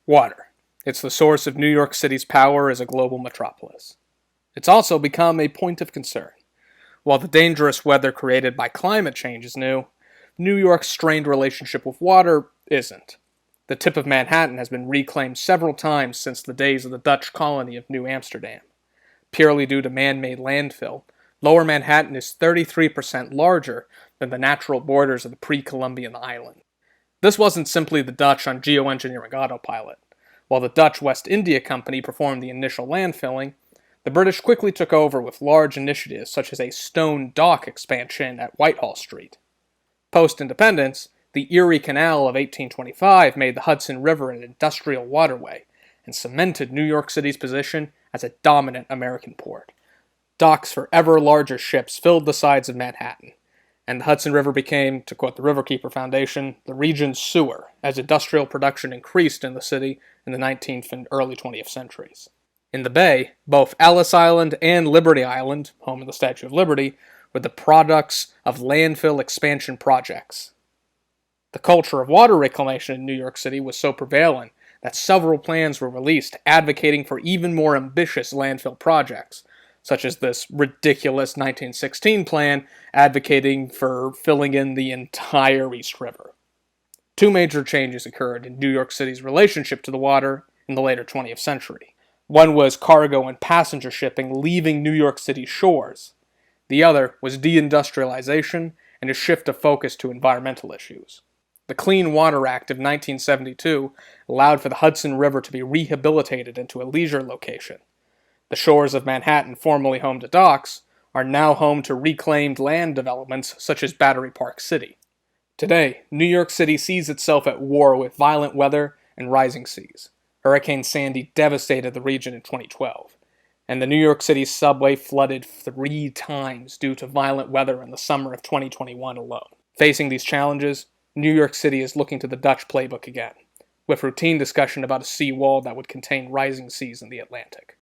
Water. It's the source of New York City's power as a global metropolis. It's also become a point of concern. While the dangerous weather created by climate change is new, New York's strained relationship with water isn't. The tip of Manhattan has been reclaimed several times since the days of the Dutch colony of New Amsterdam. Purely due to man-made landfill, Lower Manhattan is 33% larger than the natural borders of the pre-Columbian island. This wasn't simply the Dutch on geoengineering autopilot. While the Dutch West India Company performed the initial landfilling, the British quickly took over with large initiatives such as a stone dock expansion at Whitehall Street. Post-independence, the Erie Canal of 1825 made the Hudson River an industrial waterway and cemented New York City's position as a dominant American port. Docks for ever larger ships filled the sides of Manhattan, and the Hudson River became, to quote the Riverkeeper Foundation, the region's sewer, as industrial production increased in the city in the 19th and early 20th centuries. In the Bay, both Ellis Island and Liberty Island, home of the Statue of Liberty, were the products of landfill expansion projects. The culture of water reclamation in New York City was so prevalent that several plans were released advocating for even more ambitious landfill projects, such as this ridiculous 1916 plan advocating for filling in the entire East River. Two major changes occurred in New York City's relationship to the water in the later 20th century. One was cargo and passenger shipping leaving New York City's shores. The other was deindustrialization and a shift of focus to environmental issues. The Clean Water Act of 1972 allowed for the Hudson River to be rehabilitated into a leisure location. The shores of Manhattan, formerly home to docks, are now home to reclaimed land developments such as Battery Park City. Today, New York City sees itself at war with violent weather and rising seas. Hurricane Sandy devastated the region in 2012, and the New York City subway flooded 3 times due to violent weather in the summer of 2021 alone. Facing these challenges, New York City is looking to the Dutch playbook again, with routine discussion about a seawall that would contain rising seas in the Atlantic.